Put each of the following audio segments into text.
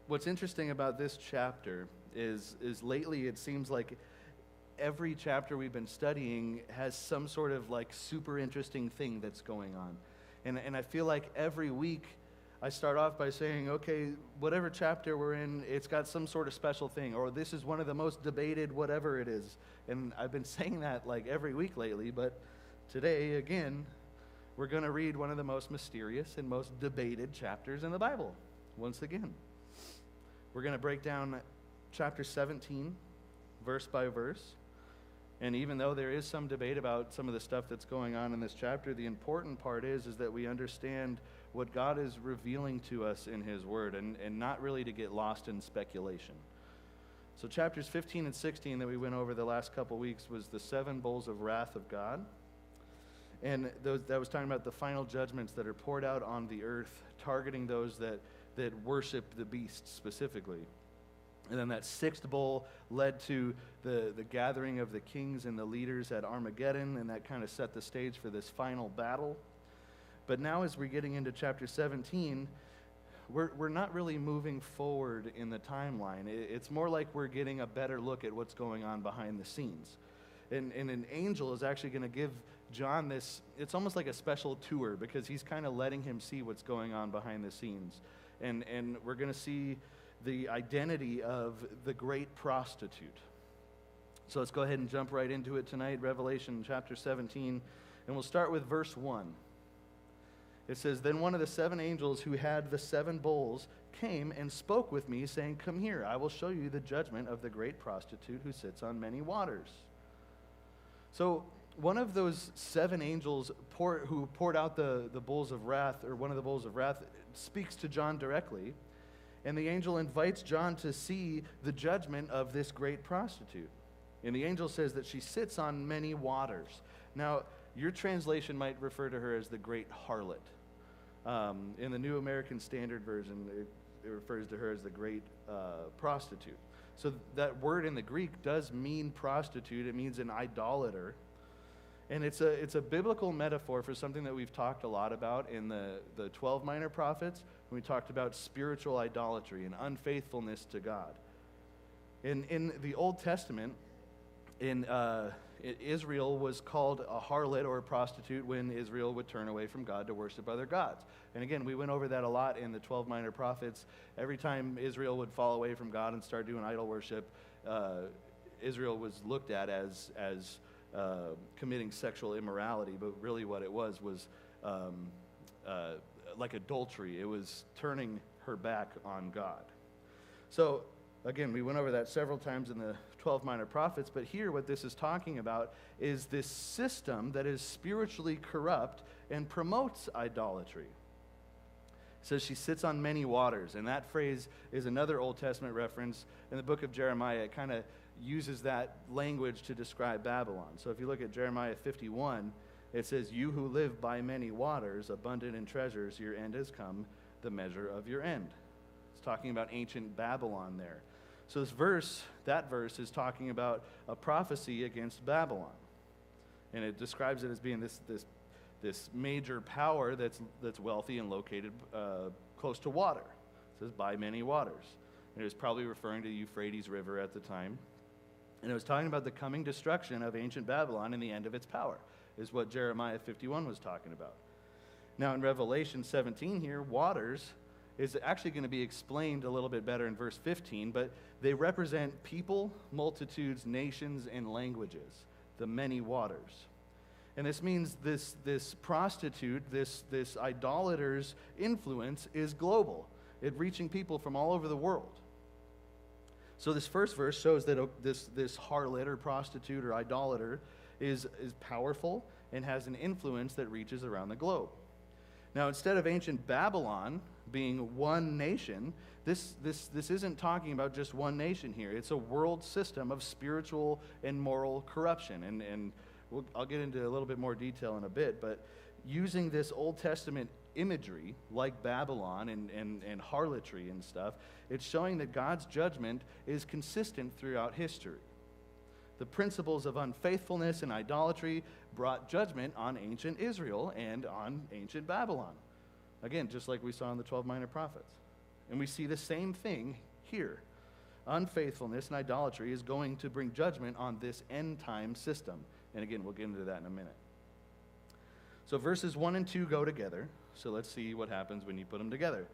what's interesting about this chapter is lately it seems like every chapter we've been studying has some sort of like super interesting thing that's going on. And I feel like every week I start off by saying, okay, whatever chapter we're in, it's got some sort of special thing, or this is one of the most debated whatever it is. And I've been saying that like every week lately, but today, again, we're going to read one of the most mysterious and most debated chapters in the Bible, once again. We're going to break down chapter 17, verse by verse. And even though there is some debate about some of the stuff that's going on in this chapter, the important part is that we understand what God is revealing to us in His Word, and not really to get lost in speculation. So chapters 15 and 16 that we went over the last couple weeks was the 7 bowls of wrath of God. And that was talking about the final judgments that are poured out on the earth, targeting those that worship the beast specifically. And then that 6th bowl led to the gathering of the kings and the leaders at Armageddon, and that kind of set the stage for this final battle. But now as we're getting into chapter 17, we're not really moving forward in the timeline. It's more like we're getting a better look at what's going on behind the scenes. And an angel is actually going to give John this, it's almost like a special tour, because he's kind of letting him see what's going on behind the scenes. And we're going to see the identity of the great prostitute. So let's go ahead and jump right into it tonight, Revelation chapter 17, and we'll start with verse 1. It says, "Then one of the 7 angels who had the 7 bowls came and spoke with me, saying, 'Come here, I will show you the judgment of the great prostitute who sits on many waters.'" So one of those 7 angels who poured out the bowls of wrath, or one of the bowls of wrath, speaks to John directly. And the angel invites John to see the judgment of this great prostitute. And the angel says that she sits on many waters. Now, your translation might refer to her as the great harlot. In the New American Standard Version, it refers to her as the great prostitute. So that word in the Greek does mean prostitute. It means an idolater. And it's a biblical metaphor for something that we've talked a lot about in the 12 minor prophets, when we talked about spiritual idolatry and unfaithfulness to God. In the Old Testament, Israel was called a harlot or a prostitute when Israel would turn away from God to worship other gods. And again, we went over that a lot in the 12 minor prophets. Every time Israel would fall away from God and start doing idol worship, Israel was looked at as committing sexual immorality, but really what it was like adultery. It was turning her back on God. So again, we went over that several times in the 12 minor prophets, but here what this is talking about is this system that is spiritually corrupt and promotes idolatry. It says she sits on many waters, and that phrase is another Old Testament reference in the book of Jeremiah. It kind of uses that language to describe Babylon. So if you look at Jeremiah 51, it says, "You who live by many waters, abundant in treasures, your end has come, the measure of your end." It's talking about ancient Babylon there. So that verse is talking about a prophecy against Babylon. And it describes it as being this major power that's wealthy and located close to water. It says, "by many waters." And it was probably referring to the Euphrates River at the time. And it was talking about the coming destruction of ancient Babylon and the end of its power, is what Jeremiah 51 was talking about. Now in Revelation 17 here, waters is actually going to be explained a little bit better in verse 15, but they represent people, multitudes, nations, and languages, the many waters. And this means this prostitute, this idolater's influence is global. It's reaching people from all over the world. So this first verse shows that this harlot or prostitute or idolater is powerful and has an influence that reaches around the globe. Now, instead of ancient Babylon being one nation, this isn't talking about just one nation here. It's a world system of spiritual and moral corruption. And I'll get into a little bit more detail in a bit, but using this Old Testament imagery, like Babylon and harlotry and stuff, it's showing that God's judgment is consistent throughout history. The principles of unfaithfulness and idolatry brought judgment on ancient Israel and on ancient Babylon. Again, just like we saw in the 12 minor prophets. And we see the same thing here. Unfaithfulness and idolatry is going to bring judgment on this end-time system. And again, we'll get into that in a minute. So verses 1 and 2 go together. So let's see what happens when you put them together. It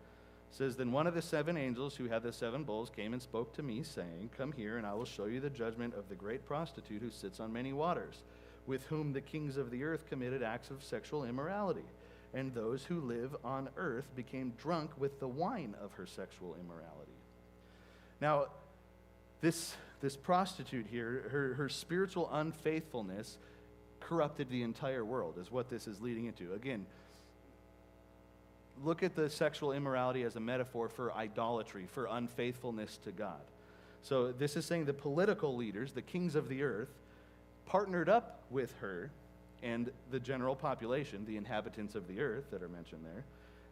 says, "Then one of the 7 angels who had the 7 bowls came and spoke to me, saying, 'Come here, and I will show you the judgment of the great prostitute who sits on many waters, with whom the kings of the earth committed acts of sexual immorality. And those who live on earth became drunk with the wine of her sexual immorality.'" Now, this prostitute here, her spiritual unfaithfulness corrupted the entire world, is what this is leading into. Again, look at the sexual immorality as a metaphor for idolatry, for unfaithfulness to God. So this is saying the political leaders, the kings of the earth, partnered up with her and the general population, the inhabitants of the earth that are mentioned there.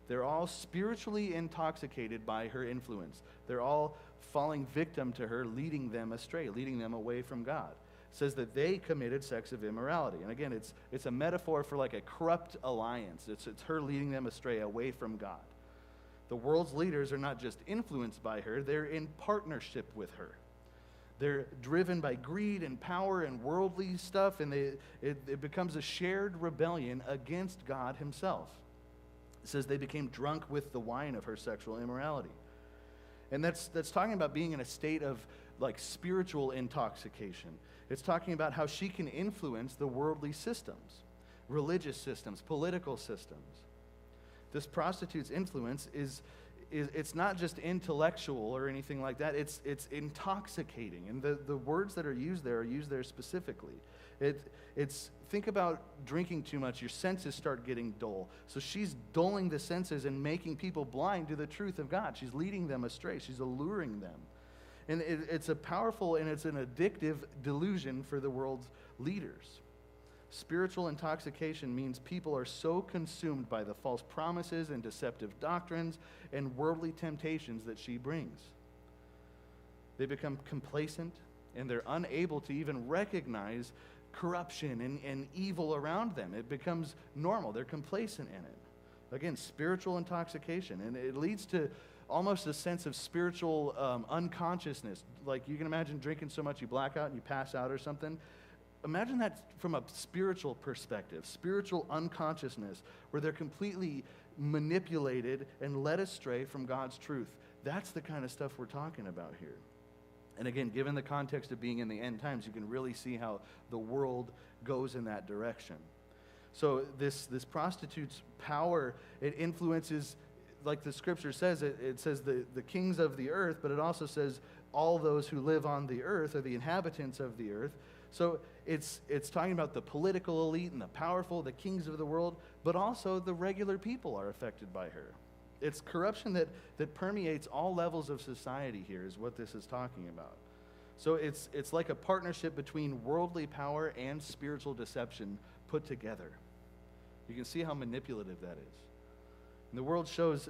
They're all spiritually intoxicated by her influence. They're all falling victim to her, leading them astray, leading them away from God. It says that they committed sex of immorality. And again, it's a metaphor for like a corrupt alliance. It's her leading them astray, away from God. The world's leaders are not just influenced by her, they're in partnership with her. They're driven by greed and power and worldly stuff, and it becomes a shared rebellion against God himself. It says they became drunk with the wine of her sexual immorality. And that's talking about being in a state of like spiritual intoxication. It's talking about how she can influence the worldly systems, religious systems, political systems. This prostitute's influence is it's not just intellectual or anything like that. It's intoxicating. And the words that are used there specifically. It's think about drinking too much. Your senses start getting dull. So she's dulling the senses and making people blind to the truth of God. She's leading them astray. She's alluring them. And it's a powerful and it's an addictive delusion for the world's leaders. Spiritual intoxication means people are so consumed by the false promises and deceptive doctrines and worldly temptations that she brings. They become complacent and they're unable to even recognize corruption and evil around them. It becomes normal. They're complacent in it. Again, spiritual intoxication. And it leads to almost a sense of spiritual unconsciousness. Like you can imagine drinking so much you black out and you pass out or something. Imagine that from a spiritual perspective, spiritual unconsciousness, where they're completely manipulated and led astray from God's truth. That's the kind of stuff we're talking about here. And again, given the context of being in the end times, you can really see how the world goes in that direction. So this prostitute's power, it influences, like the scripture says, it says the kings of the earth, but it also says all those who live on the earth are the inhabitants of the earth. So it's talking about the political elite and the powerful, the kings of the world, but also the regular people are affected by her. It's corruption that permeates all levels of society here is what this is talking about. So it's like a partnership between worldly power and spiritual deception put together. You can see how manipulative that is. And the world shows,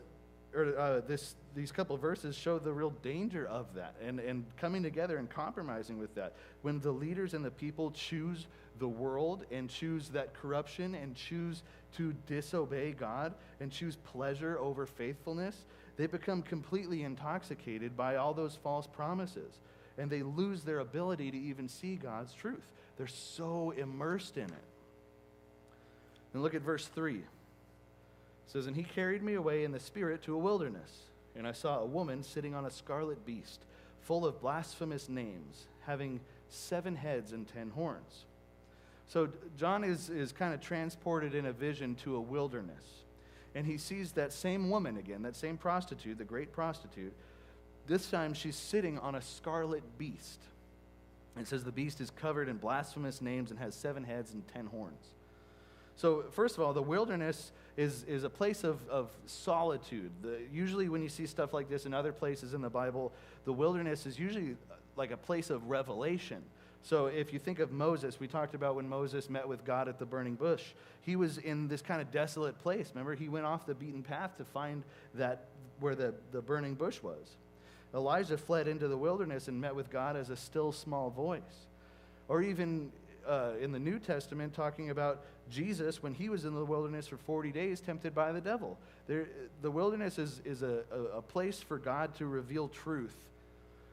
these couple of verses show the real danger of that and coming together and compromising with that. When the leaders and the people choose the world and choose that corruption and choose to disobey God and choose pleasure over faithfulness, they become completely intoxicated by all those false promises. And they lose their ability to even see God's truth. They're so immersed in it. And look at verse 3. It says, "And he carried me away in the spirit to a wilderness, and I saw a woman sitting on a scarlet beast, full of blasphemous names, having 7 heads and 10 horns." So John is kind of transported in a vision to a wilderness. And he sees that same woman again, that same prostitute, the great prostitute. This time she's sitting on a scarlet beast. And it says the beast is covered in blasphemous names and has 7 heads and 10 horns. So first of all, the wilderness is a place of solitude. Usually when you see stuff like this in other places in the Bible, the wilderness is usually like a place of revelation. So if you think of Moses, we talked about when Moses met with God at the burning bush. He was in this kind of desolate place. Remember, he went off the beaten path to find that where the burning bush was. Elijah fled into the wilderness and met with God as a still small voice. Or even in the New Testament talking about Jesus when he was in the wilderness for 40 days tempted by the devil. The wilderness is a place for God to reveal truth.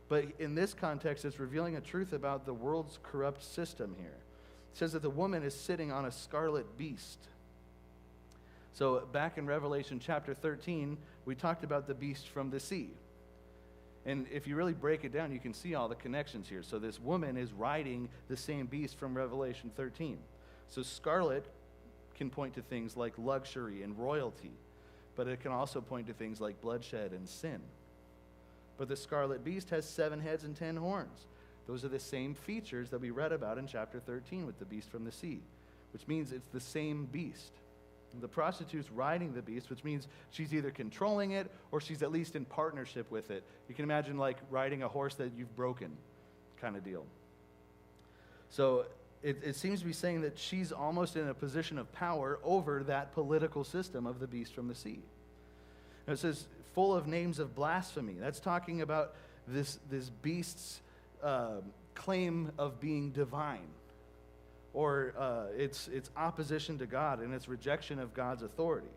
But in this context, it's revealing a truth about the world's corrupt system here. It says that the woman is sitting on a scarlet beast. So back in Revelation chapter 13, we talked about the beast from the sea. And if you really break it down, you can see all the connections here. So this woman is riding the same beast from Revelation 13. So scarlet can point to things like luxury and royalty, but it can also point to things like bloodshed and sin. But the scarlet beast has 7 heads and 10 horns. Those are the same features that we read about in chapter 13 with the beast from the sea, which means it's the same beast. The prostitute's riding the beast, which means she's either controlling it or she's at least in partnership with it. You can imagine like riding a horse that you've broken kind of deal. So it seems to be saying that she's almost in a position of power over that political system of the beast from the sea. Now it says, full of names of blasphemy. That's talking about this beast's claim of being divine, or its opposition to God and its rejection of God's authority.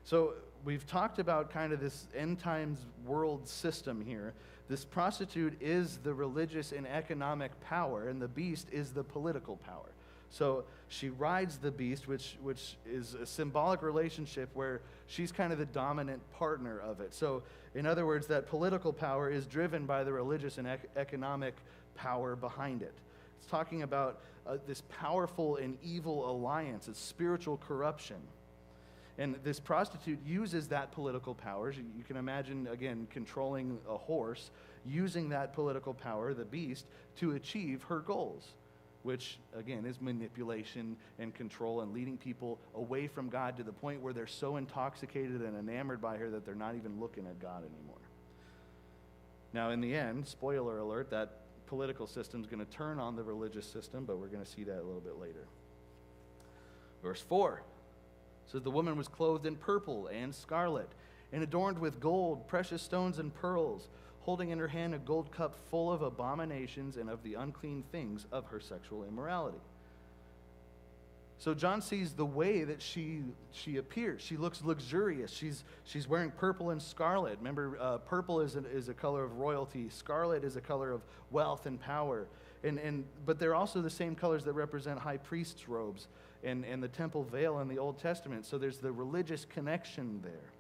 So we've talked about kind of this end times world system here. This prostitute is the religious and economic power, and the beast is the political power. So she rides the beast, which is a symbolic relationship where she's kind of the dominant partner of it. So in other words, that political power is driven by the religious and economic power behind it. It's talking about this powerful and evil alliance. It's spiritual corruption. And this prostitute uses that political power. You can imagine, again, controlling a horse, using that political power, the beast, to achieve her goals, which, again, is manipulation and control and leading people away from God to the point where they're so intoxicated and enamored by her that they're not even looking at God anymore. Now, in the end, spoiler alert, that political system is going to turn on the religious system, but we're going to see that a little bit later. Verse 4 says, the woman was clothed in purple and scarlet and adorned with gold, precious stones, and pearls, holding in her hand a gold cup full of abominations and of the unclean things of her sexual immorality. So John sees the way that she appears. She looks luxurious. She's wearing purple and scarlet. Remember, purple is a color of royalty. Scarlet is a color of wealth and power. But they're also the same colors that represent high priest's robes and the temple veil in the Old Testament. So there's the religious connection there.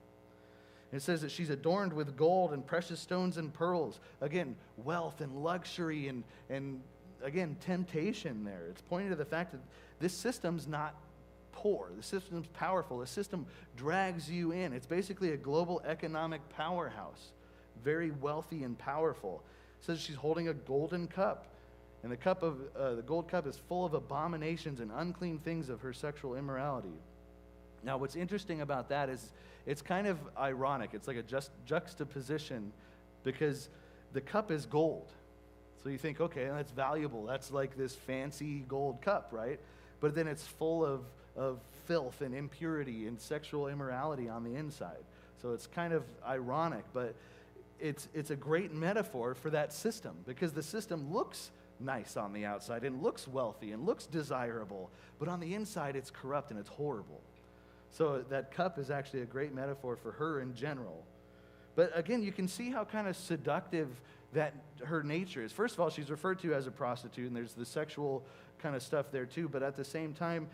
It says that she's adorned with gold and precious stones and pearls. Again, wealth and luxury and again, temptation there. It's pointing to the fact that this system's not poor. The system's powerful. The system drags you in. It's basically a global economic powerhouse, very wealthy and powerful. It says she's holding a golden cup, and the gold cup is full of abominations and unclean things of her sexual immorality. Now, what's interesting about that is it's kind of ironic. It's like a juxtaposition because the cup is gold. So you think, okay, that's valuable. That's like this fancy gold cup, right? But then it's full of filth and impurity and sexual immorality on the inside. So it's kind of ironic, but it's a great metaphor for that system because the system looks nice on the outside and looks wealthy and looks desirable, but on the inside it's corrupt and it's horrible. So that cup is actually a great metaphor for her in general. But again, you can see how kind of seductive that her nature is. First of all, she's referred to as a prostitute, and there's the sexual kind of stuff there too, but at the same time,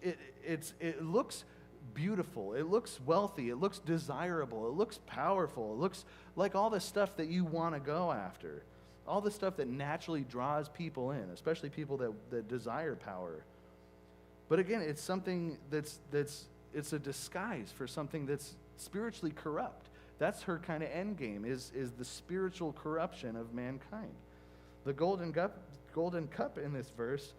it looks beautiful, it looks wealthy, it looks desirable, it looks powerful, it looks like all the stuff that you want to go after, all the stuff that naturally draws people in, especially people that desire power. But again, it's something it's a disguise for something that's spiritually corrupt. That's her kind of end game, is the spiritual corruption of mankind. The golden cup in this verse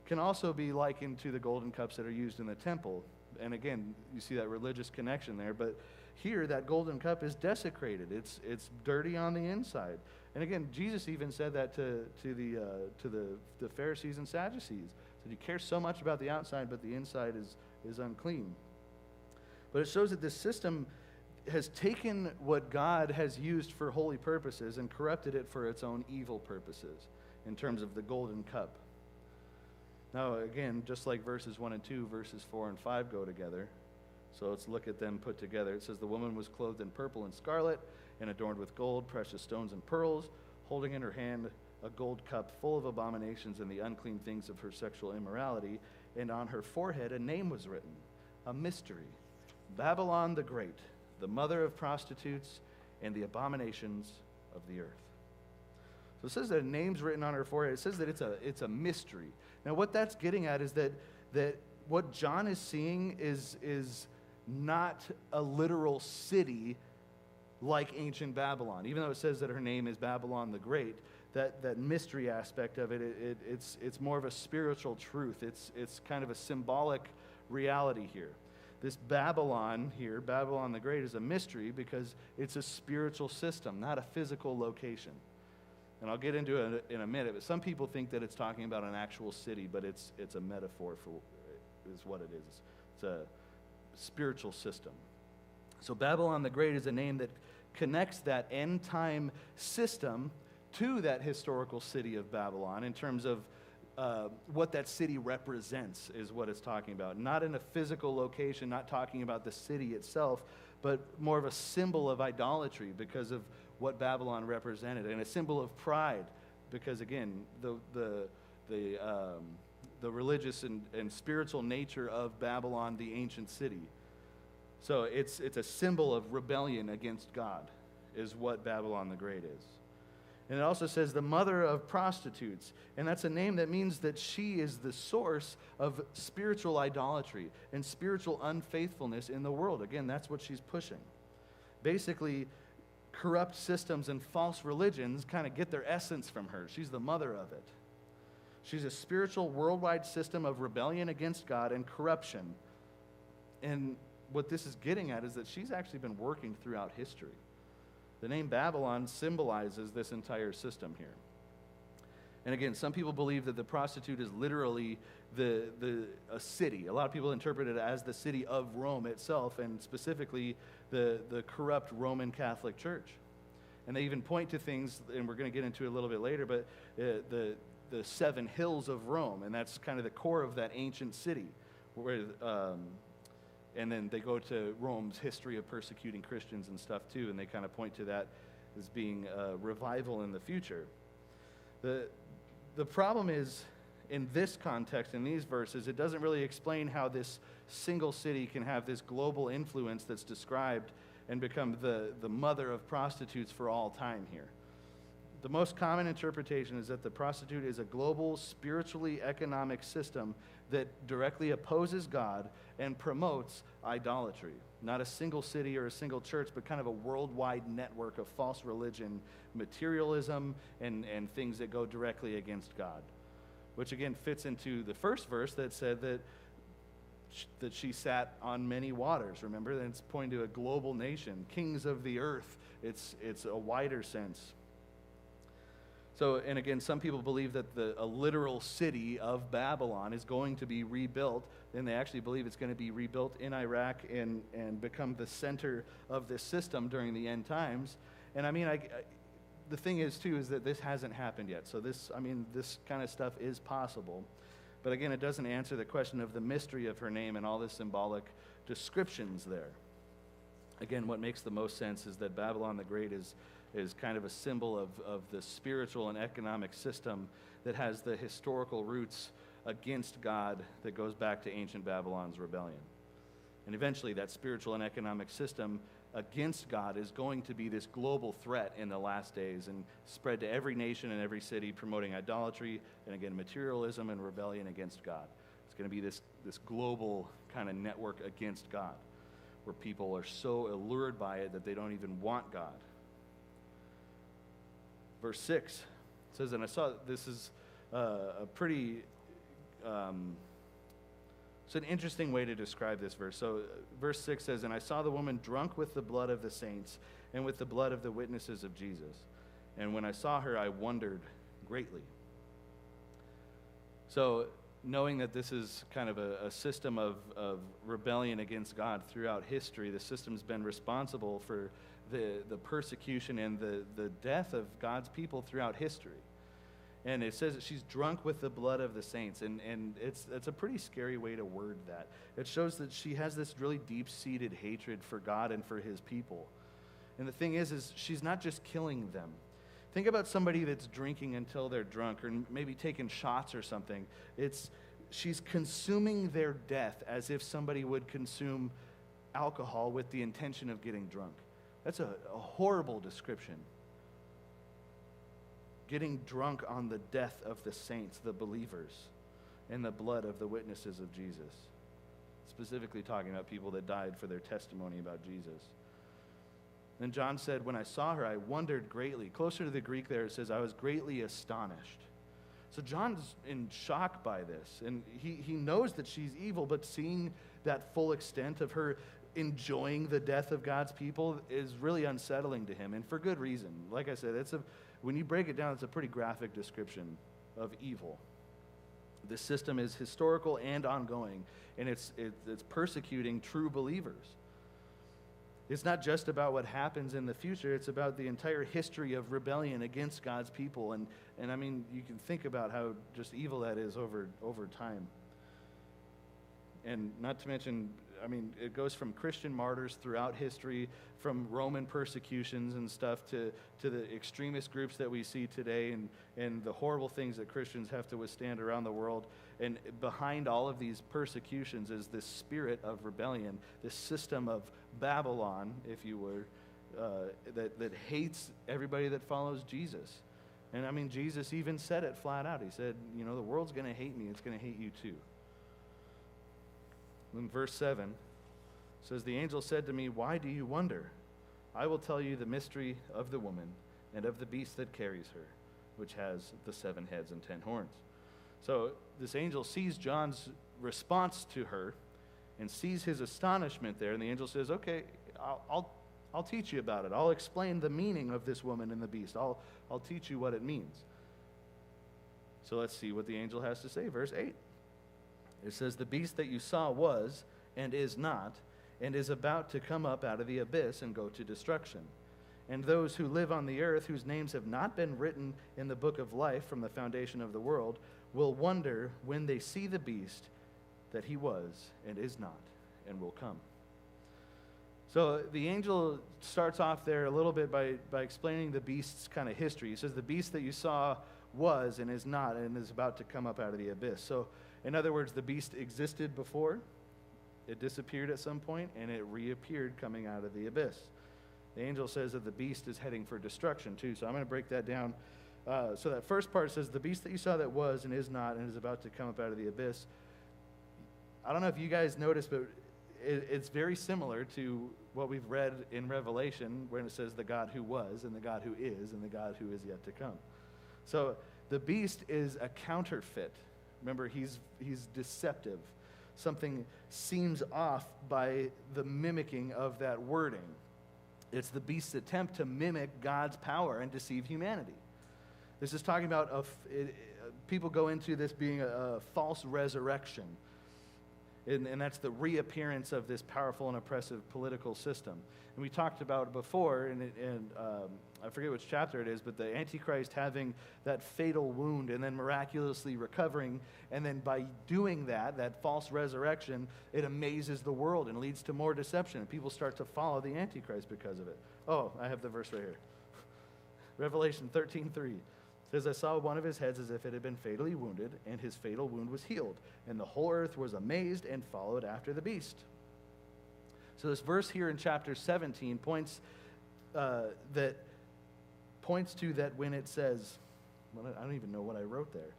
can also be likened to the golden cups that are used in the temple. And again, you see that religious connection there. But here, that golden cup is desecrated. It's dirty on the inside. And again, Jesus even said that to the Pharisees and Sadducees. He said, you care so much about the outside, but the inside is unclean. But it shows that this system has taken what God has used for holy purposes and corrupted it for its own evil purposes in terms of the golden cup. Now, again, just like verses 1 and 2, verses 4 and 5 go together. So let's look at them put together. It says, the woman was clothed in purple and scarlet and adorned with gold, precious stones, and pearls, holding in her hand a gold cup full of abominations and the unclean things of her sexual immorality. And on her forehead a name was written, a mystery, Babylon the Great, the mother of prostitutes and the abominations of the earth. So it says that a name's written on her forehead. It says that it's a mystery. Now what that's getting at is that what John is seeing is not a literal city like ancient Babylon. Even though it says that her name is Babylon the Great, that mystery aspect of it's more of a spiritual truth. It's kind of a symbolic reality here. This Babylon here, Babylon the Great, is a mystery because it's a spiritual system, not a physical location. And I'll get into it in a minute, but some people think that it's talking about an actual city, but it's a metaphor is what it is. It's a spiritual system. So Babylon the Great is a name that connects that end-time system to that historical city of Babylon in terms of what that city represents is what it's talking about. Not in a physical location, not talking about the city itself, but more of a symbol of idolatry because of what Babylon represented, and a symbol of pride because, again, the religious and spiritual nature of Babylon, the ancient city. So it's a symbol of rebellion against God is what Babylon the Great is. And it also says the mother of prostitutes. And that's a name that means that she is the source of spiritual idolatry and spiritual unfaithfulness in the world. Again, that's what she's pushing. Basically, corrupt systems and false religions kind of get their essence from her. She's the mother of it. She's a spiritual worldwide system of rebellion against God and corruption. And what this is getting at is that she's actually been working throughout history. The name Babylon symbolizes this entire system here. And again, some people believe that the prostitute is literally a city. A lot of people interpret it as the city of Rome itself, and specifically the corrupt Roman Catholic Church. And they even point to things, and we're going to get into it a little bit later, but the 7 hills of Rome, and that's kind of the core of that ancient city. And then they go to Rome's history of persecuting Christians and stuff too, and they kind of point to that as being a revival in the future. The problem is, in this context, in these verses, it doesn't really explain how this single city can have this global influence that's described and become the mother of prostitutes for all time here. The most common interpretation is that the prostitute is a global, spiritually economic system that directly opposes God and promotes idolatry. Not a single city or a single church, but kind of a worldwide network of false religion, materialism, and things that go directly against God. Which again fits into the first verse that said that she sat on many waters. Remember, that it's pointing to a global nation, kings of the earth. It's a wider sense. So, and again, some people believe that a literal city of Babylon is going to be rebuilt, and they actually believe it's going to be rebuilt in Iraq and become the center of this system during the end times. And I mean, the thing is, too, is that this hasn't happened yet. So this kind of stuff is possible. But again, it doesn't answer the question of the mystery of her name and all the symbolic descriptions there. Again, what makes the most sense is that Babylon the Great is kind of a symbol of the spiritual and economic system that has the historical roots against God that goes back to ancient Babylon's rebellion. And eventually that spiritual and economic system against God is going to be this global threat in the last days and spread to every nation and every city, promoting idolatry and, again, materialism and rebellion against God. It's going to be this global kind of network against God where people are so allured by it that they don't even want God. Verse 6 says, and I saw, this is a pretty, it's an interesting way to describe this verse. So verse 6 says, and I saw the woman drunk with the blood of the saints and with the blood of the witnesses of Jesus. And when I saw her, I wondered greatly. So knowing that this is kind of a system of rebellion against God throughout history, the system's been responsible for the persecution and the death of God's people throughout history. And it says that she's drunk with the blood of the saints. And it's a pretty scary way to word that. It shows that she has this really deep-seated hatred for God and for his people. And the thing is she's not just killing them. Think about somebody that's drinking until they're drunk, or maybe taking shots or something. She's consuming their death as if somebody would consume alcohol with the intention of getting drunk. That's a horrible description. Getting drunk on the death of the saints, the believers, and the blood of the witnesses of Jesus. Specifically talking about people that died for their testimony about Jesus. Then John said, when I saw her, I wondered greatly. Closer to the Greek there, it says, I was greatly astonished. So John's in shock by this, and he knows that she's evil, but seeing that full extent of her enjoying the death of God's people is really unsettling to him, and for good reason. Like I said, when you break it down, it's a pretty graphic description of evil. This system is historical and ongoing, and it's persecuting true believers. It's not just about what happens in the future, it's about the entire history of rebellion against God's people. And I mean, you can think about how just evil that is over time. And not to mention, I mean, it goes from Christian martyrs throughout history, from Roman persecutions and stuff, to the extremist groups that we see today, and the horrible things that Christians have to withstand around the world. And behind all of these persecutions is this spirit of rebellion, this system of Babylon, if you were, that hates everybody that follows Jesus. And I mean, Jesus even said it flat out. He said, you know, the world's going to hate me. It's going to hate you too. In verse 7, it says, the angel said to me, why do you wonder? I will tell you the mystery of the woman and of the beast that carries her, which has the 7 heads and 10 horns. So this angel sees John's response to her and sees his astonishment there, and the angel says, okay, I'll teach you about it. I'll explain the meaning of this woman and the beast. I'll teach you what it means. So let's see what the angel has to say. Verse 8. It says, the beast that you saw was and is not, and is about to come up out of the abyss and go to destruction. And those who live on the earth, whose names have not been written in the book of life from the foundation of the world, will wonder when they see the beast that he was and is not and will come. So the angel starts off there a little bit by explaining the beast's kind of history. He says, the beast that you saw was and is not and is about to come up out of the abyss. So in other words, the beast existed before, it disappeared at some point, and it reappeared coming out of the abyss. The angel says that the beast is heading for destruction too, so I'm going to break that down. So that first part says, the beast that you saw that was and is not and is about to come up out of the abyss. I don't know if you guys noticed, but it's very similar to what we've read in Revelation, when it says the God who was and the God who is and the God who is yet to come. So the beast is a counterfeit. Remember, he's deceptive. Something seems off by the mimicking of that wording. It's the beast's attempt to mimic God's power and deceive humanity. This is talking about, people go into this being a false resurrection. And that's the reappearance of this powerful and oppressive political system. And we talked about it before, and I forget which chapter it is, but the Antichrist having that fatal wound and then miraculously recovering, and then by doing that false resurrection, it amazes the world and leads to more deception. And people start to follow the Antichrist because of it. Oh, I have the verse right here. Revelation 13:3. Says, I saw one of his heads as if it had been fatally wounded, and his fatal wound was healed. And the whole earth was amazed and followed after the beast. So this verse here in chapter 17 points to that when it says, well, I don't even know what I wrote there.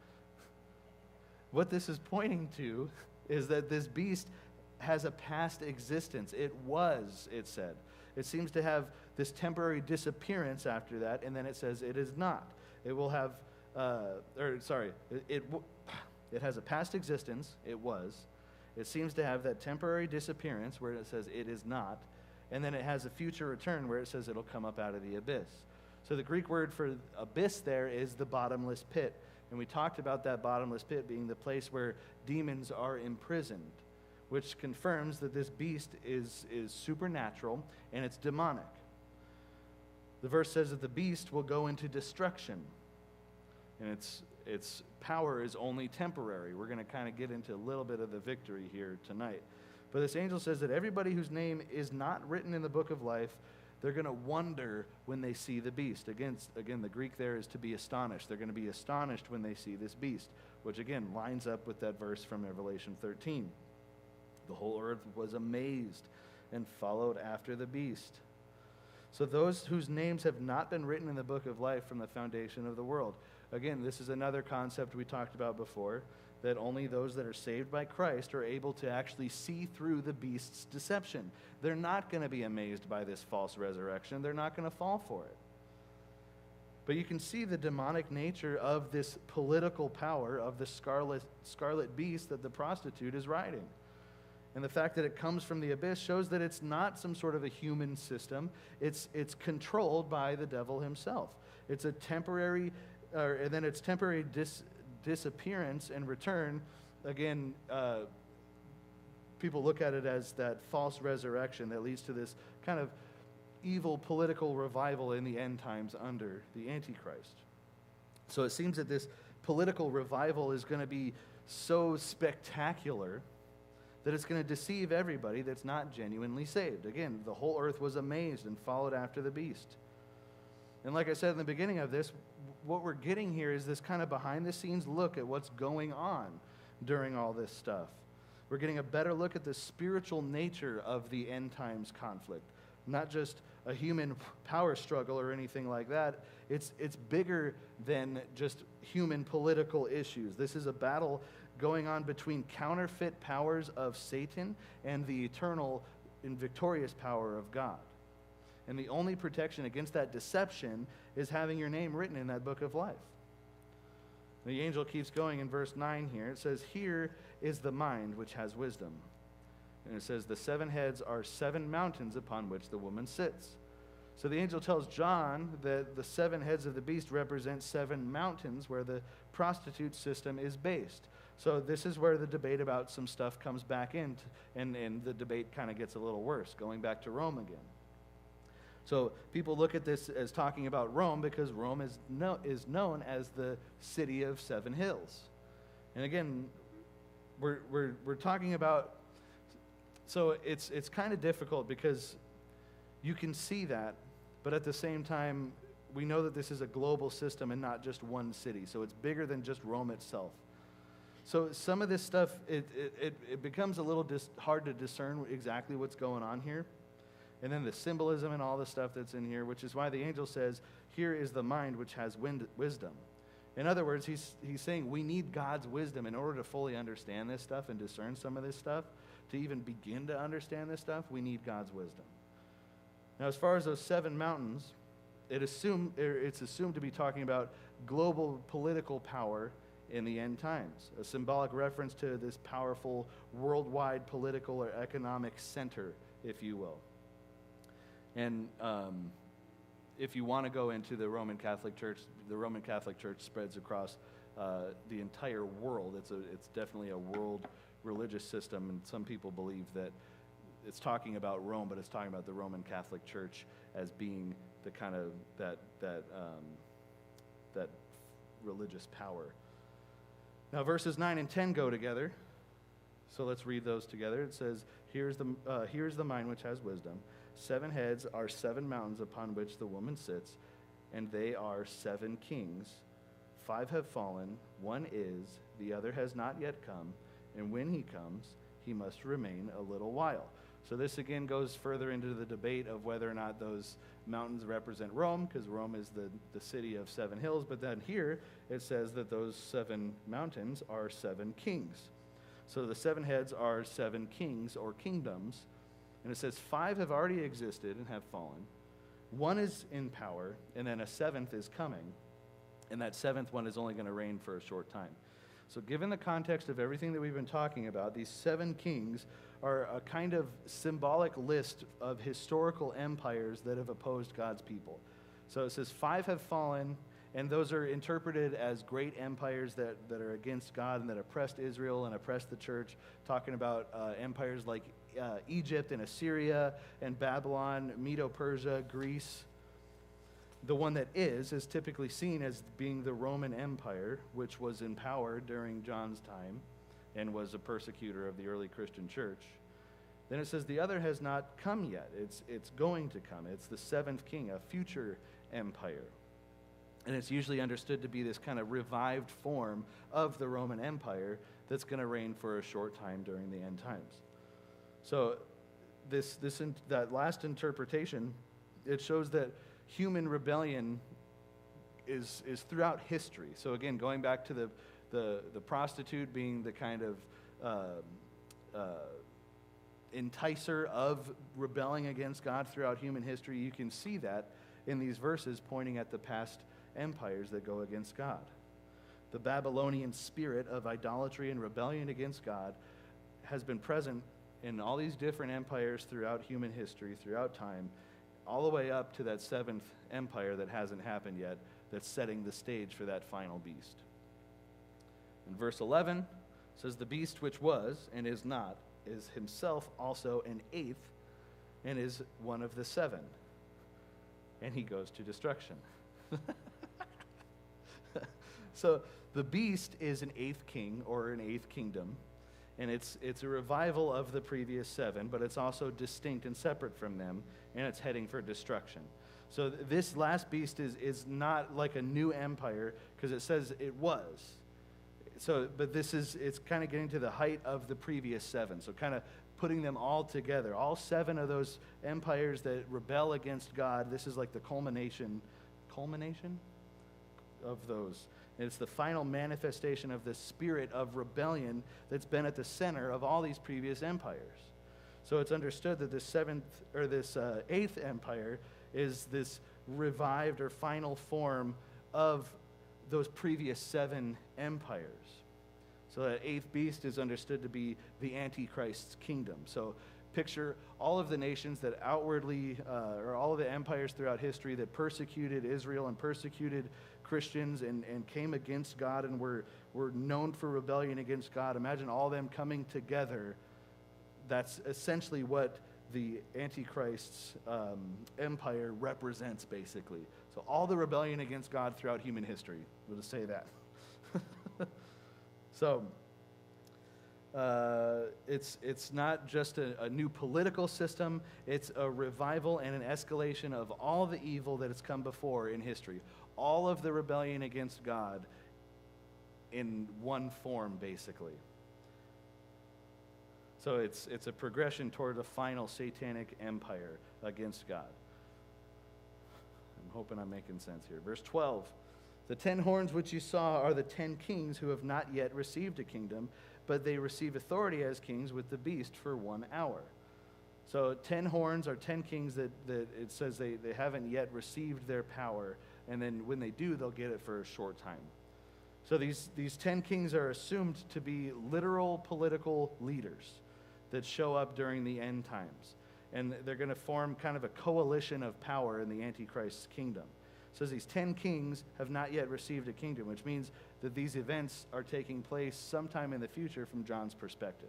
What this is pointing to is that this beast has a past existence. It was, it said. It seems to have this temporary disappearance after that, and then it says it is not. It will have, it has a past existence, it was. It seems to have that temporary disappearance where it says it is not. And then it has a future return where it says it'll come up out of the abyss. So the Greek word for abyss there is the bottomless pit. And we talked about that bottomless pit being the place where demons are imprisoned, which confirms that this beast is supernatural and it's demonic. The verse says that the beast will go into destruction. And its power is only temporary. We're going to kind of get into a little bit of the victory here tonight. But this angel says that everybody whose name is not written in the book of life, they're going to wonder when they see the beast. Again, the Greek there is to be astonished. They're going to be astonished when they see this beast, which again lines up with that verse from Revelation 13. The whole earth was amazed and followed after the beast. So those whose names have not been written in the book of life from the foundation of the world. Again, this is another concept we talked about before, that only those that are saved by Christ are able to actually see through the beast's deception. They're not going to be amazed by this false resurrection. They're not going to fall for it. But you can see the demonic nature of this political power of the scarlet beast that the prostitute is riding. And the fact that it comes from the abyss shows that it's not some sort of a human system. It's controlled by the devil himself. It's a temporary, and then it's temporary disappearance and return. Again, people look at it as that false resurrection that leads to this kind of evil political revival in the end times under the Antichrist. So it seems that this political revival is going to be so spectacular that it's going to deceive everybody that's not genuinely saved. Again, the whole earth was amazed and followed after the beast. And like I said in the beginning of this, what we're getting here is this kind of behind-the-scenes look at what's going on during all this stuff. We're getting a better look at the spiritual nature of the end times conflict. Not just a human power struggle or anything like that. It's bigger than just human political issues. This is a battle going on between counterfeit powers of Satan and the eternal and victorious power of God. And the only protection against that deception is having your name written in that book of life. The angel keeps going in verse 9 here. It says, "Here is the mind which has wisdom." And it says, "The 7 heads are 7 mountains upon which the woman sits." So the angel tells John that the 7 heads of the beast represent 7 mountains where the prostitute system is based. So this is where the debate about some stuff comes back in, and the debate kind of gets a little worse, going back to Rome again. So people look at this as talking about Rome because Rome is known as the city of 7 hills. And again, we're talking about, so it's kind of difficult because you can see that, but at the same time, we know that this is a global system and not just one city. So it's bigger than just Rome itself. So some of this stuff, it becomes a little hard to discern exactly what's going on here. And then the symbolism and all the stuff that's in here, which is why the angel says, "Here is the mind which has wisdom." In other words, he's saying we need God's wisdom in order to fully understand this stuff and discern some of this stuff. To even begin to understand this stuff, we need God's wisdom. Now, as far as those 7 mountains, it's assumed to be talking about global political power in the end times, a symbolic reference to this powerful worldwide political or economic center, if you will. And if you want to go into the Roman Catholic Church spreads across the entire world. It's definitely a world religious system, and some people believe that it's talking about Rome, but it's talking about the Roman Catholic Church as being the kind of that religious power. Now, verses 9 and 10 go together, so let's read those together. It says, "Here's the mind which has wisdom. 7 heads are 7 mountains upon which the woman sits, and they are 7 kings. 5 have fallen, 1 is, the other has not yet come, and when he comes, he must remain a little while." So this again goes further into the debate of whether or not those mountains represent Rome, because Rome is the city of 7 hills. But then here it says that those 7 mountains are 7 kings. So the 7 heads are 7 kings or kingdoms. And it says 5 have already existed and have fallen. 1 is in power, and then a 7th is coming. And that 7th one is only going to reign for a short time. So given the context of everything that we've been talking about, these 7 kings are a kind of symbolic list of historical empires that have opposed God's people. So it says 5 have fallen, and those are interpreted as great empires that are against God and that oppressed Israel and oppressed the church, talking about empires like Egypt and Assyria and Babylon, Medo-Persia, Greece. The one that is typically seen as being the Roman Empire, which was in power during John's time and was a persecutor of the early Christian church. Then it says the other has not come yet. It's going to come. It's the seventh king, a future empire. And it's usually understood to be this kind of revived form of the Roman Empire that's going to reign for a short time during the end times. So that last interpretation, it shows that human rebellion is throughout history. So again, going back to the prostitute being the kind of enticer of rebelling against God throughout human history, you can see that in these verses pointing at the past empires that go against God. The Babylonian spirit of idolatry and rebellion against God has been present in all these different empires throughout human history, throughout time, all the way up to that seventh empire that hasn't happened yet, that's setting the stage for that final beast. In verse 11, it says, the beast which was and is not is himself also an eighth and is one of the seven. And he goes to destruction. So the beast is an eighth king or an eighth kingdom, and it's a revival of the previous seven, but it's also distinct and separate from them, and it's heading for destruction. So this last beast is not like a new empire, because it says it was. So, but it's kind of getting to the height of the previous seven. So kind of putting them all together. All seven of those empires that rebel against God, this is like the culmination of those. And it's the final manifestation of the spirit of rebellion that's been at the center of all these previous empires. So it's understood that this eighth empire is this revived or final form of those previous seven empires. So that eighth beast is understood to be the Antichrist's kingdom. So picture all of the nations that outwardly, or all of the empires throughout history that persecuted Israel and persecuted Christians and came against God and were known for rebellion against God. Imagine all of them coming together. That's essentially what the Antichrist's empire represents, basically. So all the rebellion against God throughout human history. We'll just say that. So it's not just a new political system. It's a revival and an escalation of all the evil that has come before in history. All of the rebellion against God in one form, basically. So it's a progression toward a final satanic empire against God. I'm hoping I'm making sense here. Verse 12. The 10 horns which you saw are the 10 kings who have not yet received a kingdom, but they receive authority as kings with the beast for 1 hour. So 10 horns are 10 kings that it says they haven't yet received their power, and then when they do, they'll get it for a short time. So these 10 kings are assumed to be literal political leaders that show up during the end times. And they're going to form kind of a coalition of power in the Antichrist's kingdom. It says these 10 kings have not yet received a kingdom, which means that these events are taking place sometime in the future from John's perspective.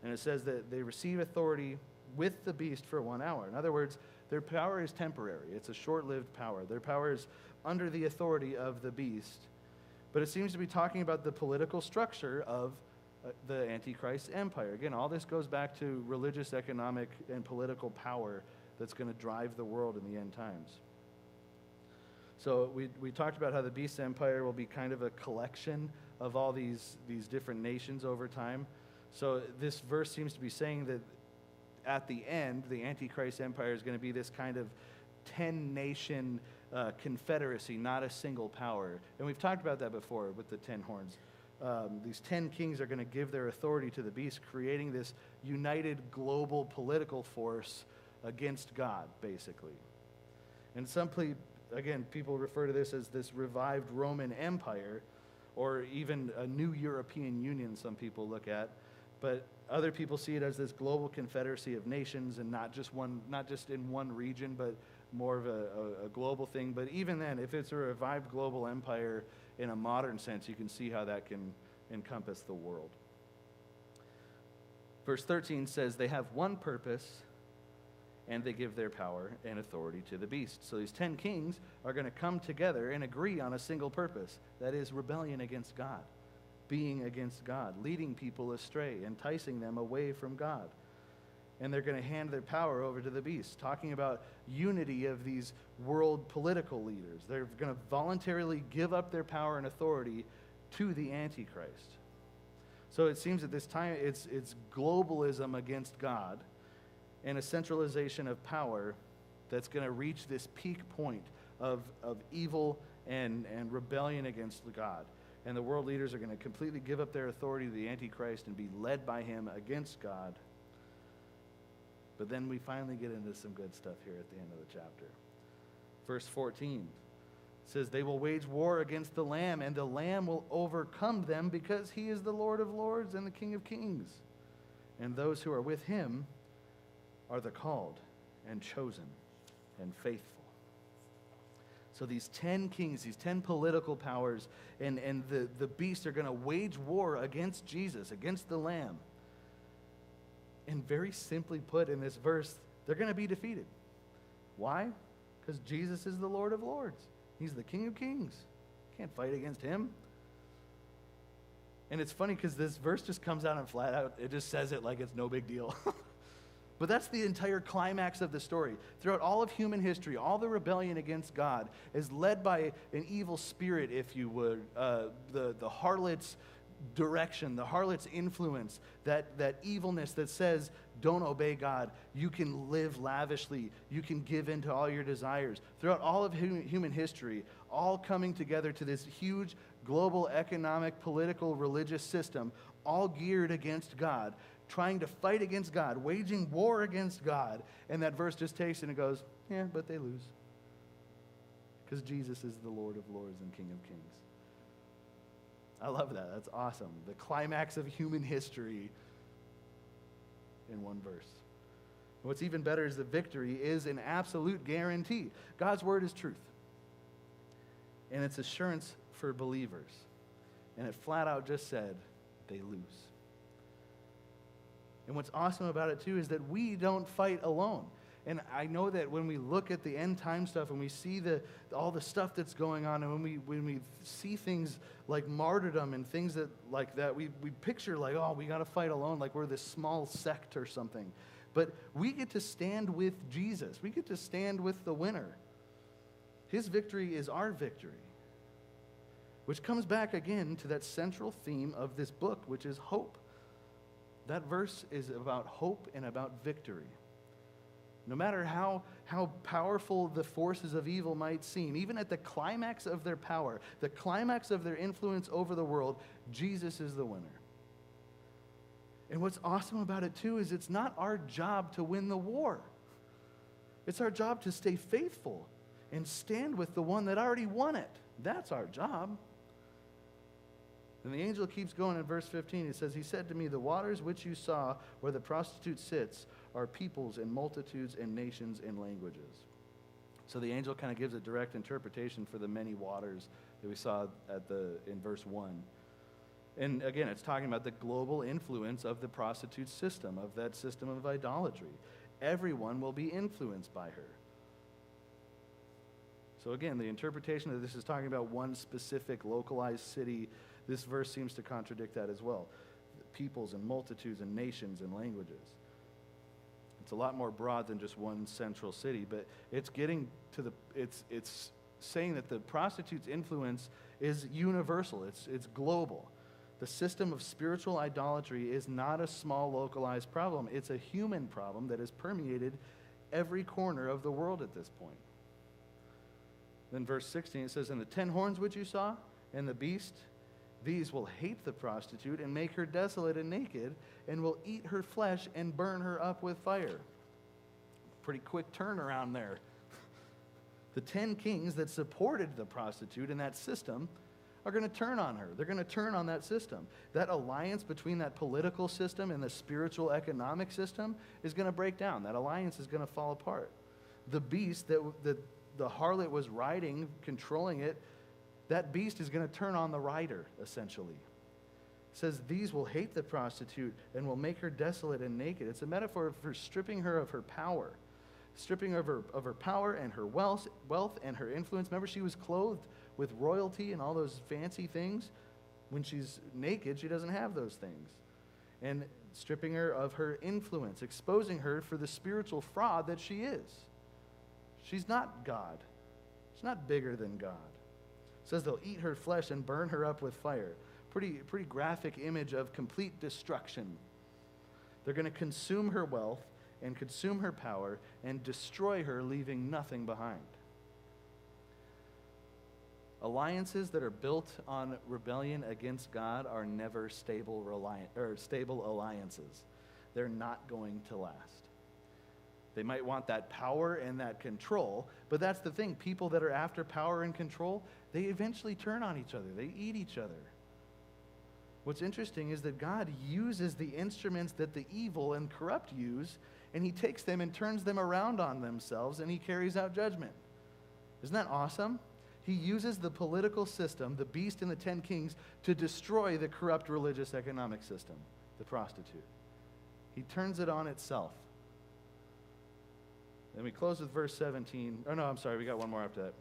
And it says that they receive authority with the beast for 1 hour. In other words, their power is temporary. It's a short-lived power. Their power is under the authority of the beast. But it seems to be talking about the political structure of the Antichrist empire. Again, all this goes back to religious, economic, and political power that's going to drive the world in the end times. So we talked about how the beast empire will be kind of a collection of all these different nations over time. So this verse seems to be saying that at the end, the Antichrist empire is going to be this kind of 10-nation confederacy, not a single power. And we've talked about that before with the 10 horns. These 10 kings are going to give their authority to the beast, creating this united global political force against God, basically. And again, people refer to this as this revived Roman Empire, or even a new European Union, some people look at. But other people see it as this global confederacy of nations, and not just in one region, but more of a global thing. But even then, if it's a revived global empire in a modern sense, you can see how that can encompass the world. Verse 13 says, they have one purpose, and they give their power and authority to the beast. So these 10 kings are going to come together and agree on a single purpose. That is rebellion against God, being against God, leading people astray, enticing them away from God. And they're going to hand their power over to the beast, talking about unity of these world political leaders. They're going to voluntarily give up their power and authority to the Antichrist. So it seems at this time it's globalism against God and a centralization of power that's going to reach this peak point of evil and rebellion against God. And the world leaders are going to completely give up their authority to the Antichrist and be led by him against God. But then we finally get into some good stuff here at the end of the chapter. Verse 14 says, they will wage war against the Lamb, and the Lamb will overcome them, because he is the Lord of lords and the King of kings. And those who are with him are the called and chosen and faithful. So these 10 kings, these 10 political powers, and the beast are going to wage war against Jesus, against the Lamb. And very simply put in this verse, they're going to be defeated. Why? Because Jesus is the Lord of lords. He's the King of kings. Can't fight against him. And it's funny because this verse just comes out and flat out, it just says it like it's no big deal. But that's the entire climax of the story. Throughout all of human history, all the rebellion against God is led by an evil spirit, if you would, the harlot's direction, the harlot's influence, that evilness that says, don't obey God. You can live lavishly. You can give in to all your desires. Throughout all of human history, all coming together to this huge global economic, political, religious system, all geared against God, trying to fight against God, waging war against God. And that verse just takes it and goes, yeah, but they lose. Because Jesus is the Lord of lords and King of kings. I love that. That's awesome. The climax of human history in one verse. What's even better is the victory is an absolute guarantee. God's word is truth. And it's assurance for believers. And it flat out just said, they lose. And what's awesome about it too is that we don't fight alone. And I know that when we look at the end time stuff and we see all the stuff that's going on, and when we see things like martyrdom and things like that, we picture like, oh, we got to fight alone, like we're this small sect or something. But we get to stand with Jesus. We get to stand with the winner. His victory is our victory. Which comes back again to that central theme of this book, which is hope. That verse is about hope and about victory. No matter how powerful the forces of evil might seem, even at the climax of their power, the climax of their influence over the world, Jesus is the winner. And what's awesome about it too is it's not our job to win the war. It's our job to stay faithful and stand with the one that already won it. That's our job. And the angel keeps going in verse 15. It says, he said to me, the waters which you saw where the prostitute sits are peoples and multitudes and nations and languages. So the angel kind of gives a direct interpretation for the many waters that we saw in verse 1. And again, it's talking about the global influence of the prostitute system, of that system of idolatry. Everyone will be influenced by her. So again, the interpretation of this is talking about one specific localized city. This verse seems to contradict that as well. Peoples and multitudes and nations and languages. It's a lot more broad than just one central city, but it's getting to it's saying that the prostitute's influence is universal. It's global. The system of spiritual idolatry is not a small localized problem. It's a human problem that has permeated every corner of the world at this point. Then verse 16, it says, and the 10 horns which you saw, and the beast, these will hate the prostitute and make her desolate and naked, and will eat her flesh and burn her up with fire. Pretty quick turnaround there. The 10 kings that supported the prostitute in that system are going to turn on her. They're going to turn on that system. That alliance between that political system and the spiritual economic system is going to break down. That alliance is going to fall apart. The beast that the harlot was riding, controlling it, that beast is going to turn on the rider, essentially. It says, these will hate the prostitute and will make her desolate and naked. It's a metaphor for stripping her of her power. stripping her of her power and her wealth and her influence. Remember, she was clothed with royalty and all those fancy things. When she's naked, she doesn't have those things. And stripping her of her influence, exposing her for the spiritual fraud that she is. She's not God. She's not bigger than God. It says they'll eat her flesh and burn her up with fire. Pretty graphic image of complete destruction. They're going to consume her wealth and consume her power and destroy her, leaving nothing behind. Alliances that are built on rebellion against God are never stable alliances. They're not going to last. They might want that power and that control, but that's the thing. People that are after power and control, they eventually turn on each other. They eat each other. What's interesting is that God uses the instruments that the evil and corrupt use, and he takes them and turns them around on themselves, and he carries out judgment. Isn't that awesome? He uses the political system, the beast and the 10 kings, to destroy the corrupt religious economic system, the prostitute. He turns it on itself. Then we close with verse 17. Oh, no, I'm sorry, we got one more after that.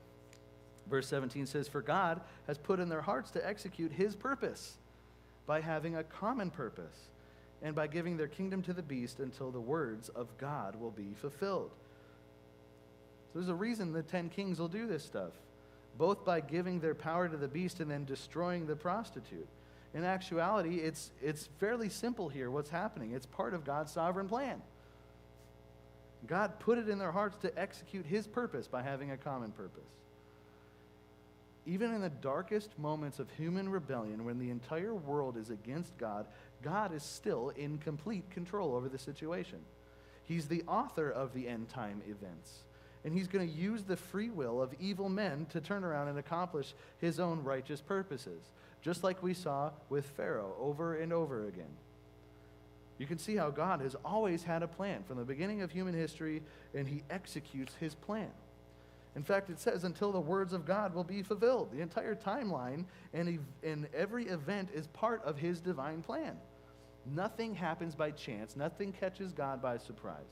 Verse 17 says, "For God has put in their hearts to execute his purpose by having a common purpose and by giving their kingdom to the beast until the words of God will be fulfilled." So there's a reason the 10 kings will do this stuff, both by giving their power to the beast and then destroying the prostitute. In actuality, it's fairly simple here what's happening. It's part of God's sovereign plan. God put it in their hearts to execute his purpose by having a common purpose. Even in the darkest moments of human rebellion, when the entire world is against God, God is still in complete control over the situation. He's the author of the end time events. And he's going to use the free will of evil men to turn around and accomplish his own righteous purposes, just like we saw with Pharaoh over and over again. You can see how God has always had a plan from the beginning of human history, and he executes his plan. In fact, it says until the words of God will be fulfilled. The entire timeline and every event is part of his divine plan. Nothing happens by chance. Nothing catches God by surprise.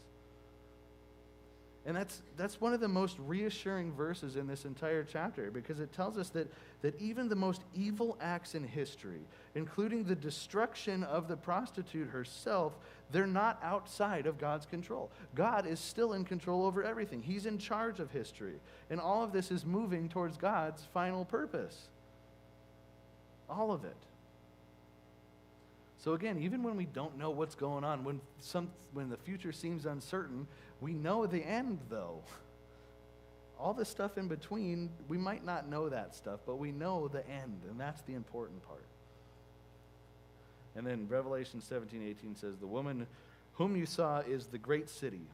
And that's one of the most reassuring verses in this entire chapter, because it tells us that even the most evil acts in history, including the destruction of the prostitute herself, they're not outside of God's control. God is still in control over everything. He's in charge of history. And all of this is moving towards God's final purpose. All of it. So again, even when we don't know what's going on, when the future seems uncertain, we know the end, though. All the stuff in between, we might not know that stuff, but we know the end, and that's the important part. And then Revelation 17:18 says, "The woman whom you saw is the great city,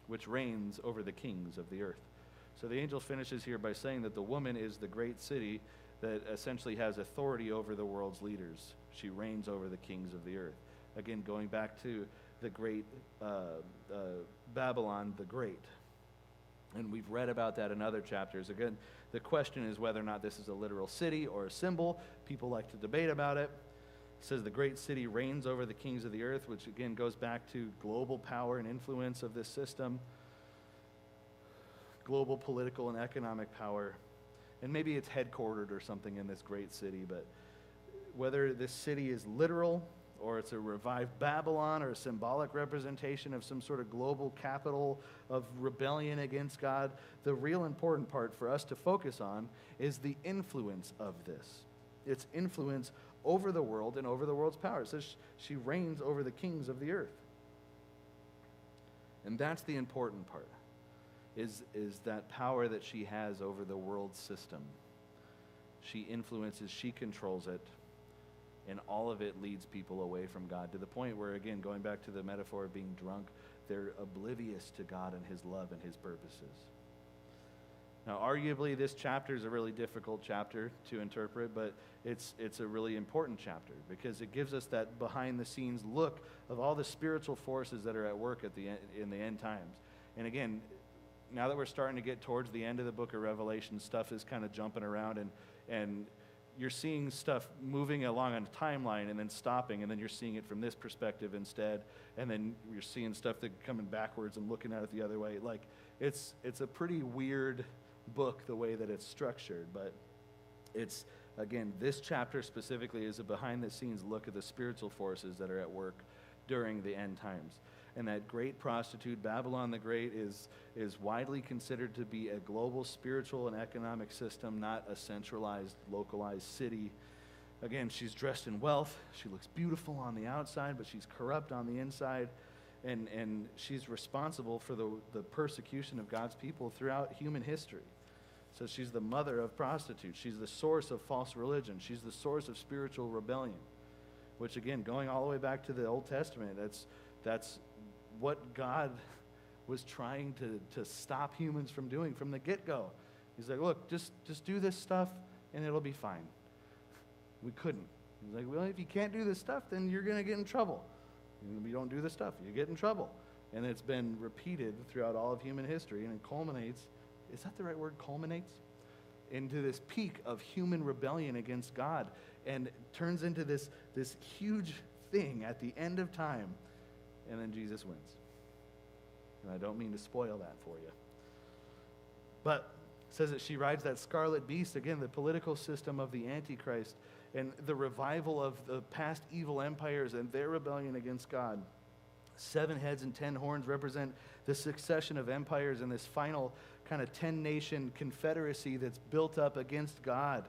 which reigns over the kings of the earth." So the angel finishes here by saying that the woman is the great city that essentially has authority over the world's leaders. She reigns over the kings of the earth. Again, going back to the great Babylon the Great. And we've read about that in other chapters. Again, the question is whether or not this is a literal city or a symbol. People like to debate about it. It says the great city reigns over the kings of the earth, which again goes back to global power and influence of this system. Global political and economic power. And maybe it's headquartered or something in this great city, but whether this city is literal or it's a revived Babylon or a symbolic representation of some sort of global capital of rebellion against God, the real important part for us to focus on is the influence of this. Its influence over the world and over the world's power. It says she reigns over the kings of the earth. And that's the important part, is that power that she has over the world system. She influences, she controls it. And all of it leads people away from God to the point where, again, going back to the metaphor of being drunk, they're oblivious to God and his love and his purposes. Now, arguably, this chapter is a really difficult chapter to interpret, but it's a really important chapter because it gives us that behind-the-scenes look of all the spiritual forces that are at work in the end times. And again, now that we're starting to get towards the end of the book of Revelation, stuff is kind of jumping around, and you're seeing stuff moving along on a timeline and then stopping, and then you're seeing it from this perspective instead, and then you're seeing stuff that coming backwards and looking at it the other way. Like, It's a pretty weird book the way that it's structured, but it's, again, this chapter specifically is a behind-the-scenes look at the spiritual forces that are at work during the end times. And that great prostitute, Babylon the Great, is widely considered to be a global spiritual and economic system, not a centralized, localized city. Again, she's dressed in wealth. She looks beautiful on the outside, but she's corrupt on the inside. And she's responsible for the persecution of God's people throughout human history. So she's the mother of prostitutes. She's the source of false religion. She's the source of spiritual rebellion, which, again, going all the way back to the Old Testament, that's what God was trying to stop humans from doing from the get-go. He's like, look, just do this stuff and it'll be fine. We couldn't. He's like, well, if you can't do this stuff, then you're going to get in trouble. If you don't do this stuff, you get in trouble. And it's been repeated throughout all of human history, and it culminates, is that the right word, culminates? Into this peak of human rebellion against God, and turns into this huge thing at the end of time, and then Jesus wins. And I don't mean to spoil that for you. But it says that she rides that scarlet beast, again, the political system of the Antichrist, and the revival of the past evil empires and their rebellion against God. 7 heads and 10 horns represent the succession of empires and this final kind of 10-nation confederacy that's built up against God.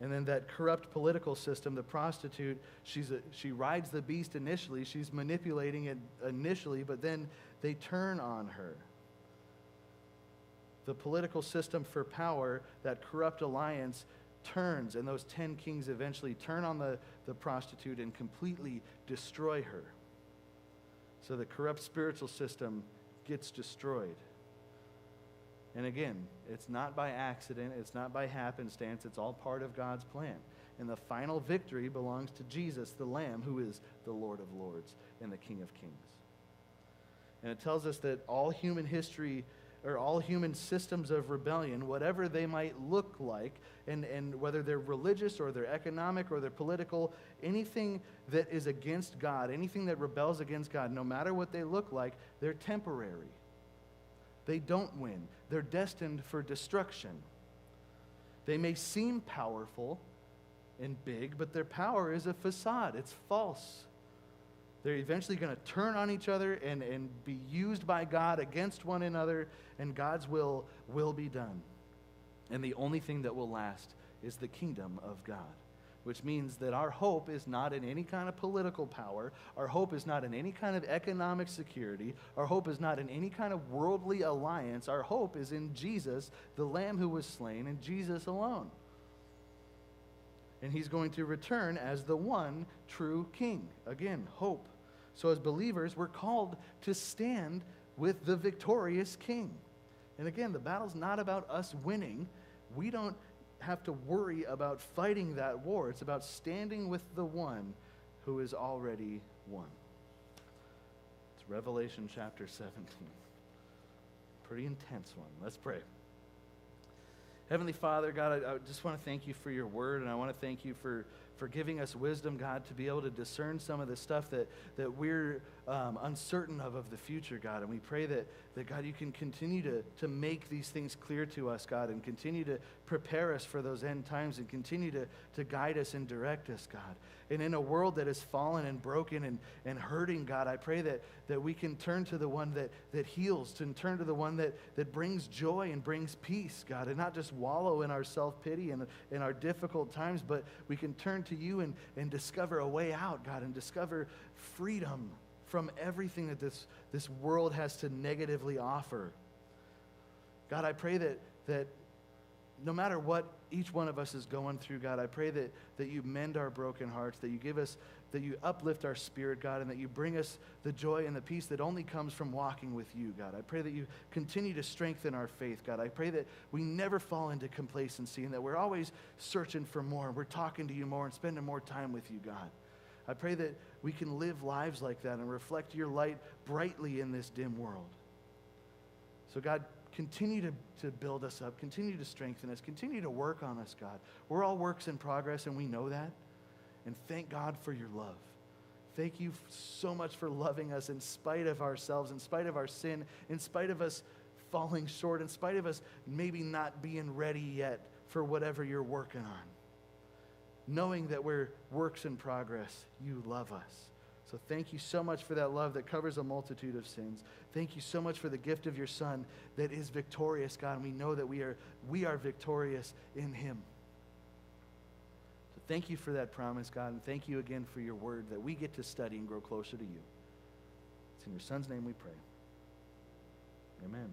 And then that corrupt political system, the prostitute, she rides the beast initially. She's manipulating it initially, but then they turn on her. The political system for power, that corrupt alliance, turns, and those 10 kings eventually turn on the prostitute and completely destroy her. So the corrupt spiritual system gets destroyed. And again, it's not by accident, it's not by happenstance, it's all part of God's plan. And the final victory belongs to Jesus, the Lamb, who is the Lord of Lords and the King of Kings. And it tells us that all human history, or all human systems of rebellion, whatever they might look like, and whether they're religious or they're economic or they're political, anything that is against God, anything that rebels against God, no matter what they look like, they're temporary. They don't win. They're destined for destruction. They may seem powerful and big, but their power is a facade. It's false. They're eventually going to turn on each other and be used by God against one another, and God's will be done. And the only thing that will last is the kingdom of God, which means that our hope is not in any kind of political power. Our hope is not in any kind of economic security. Our hope is not in any kind of worldly alliance. Our hope is in Jesus, the Lamb who was slain, and Jesus alone. And he's going to return as the one true king. Again, hope. So as believers, we're called to stand with the victorious king. And again, the battle's not about us winning. We don't have to worry about fighting that war. It's about standing with the one who is already won. It's Revelation chapter 17. Pretty intense one. Let's pray. Heavenly Father, God, I just want to thank you for your word, and I want to thank you for giving us wisdom, God, to be able to discern some of the stuff that we're uncertain of the future, God. And we pray that God, you can continue to make these things clear to us, God, and continue to prepare us for those end times and continue to guide us and direct us, God. And in a world that is fallen and broken and hurting, God, I pray that we can turn to the one that heals, and turn to the one that brings joy and brings peace, God, and not just wallow in our self-pity and in our difficult times, but we can turn to you and discover a way out, God, and discover freedom from everything that this world has to negatively offer. God, I pray that no matter what each one of us is going through, God, I pray that you mend our broken hearts, that you uplift our spirit, God, and that you bring us the joy and the peace that only comes from walking with you, God. I pray that you continue to strengthen our faith, God. I pray that we never fall into complacency and that we're always searching for more. We're talking to you more and spending more time with you, God. I pray that we can live lives like that and reflect your light brightly in this dim world. So, God, continue to build us up, continue to strengthen us, continue to work on us, God. We're all works in progress, and we know that. And thank God for your love. Thank you so much for loving us in spite of ourselves, in spite of our sin, in spite of us falling short, in spite of us maybe not being ready yet for whatever you're working on. Knowing that we're works in progress, you love us. So thank you so much for that love that covers a multitude of sins. Thank you so much for the gift of your Son that is victorious, God, and we know that we are victorious in him. So thank you for that promise, God, and thank you again for your word that we get to study and grow closer to you. It's in your Son's name we pray. Amen.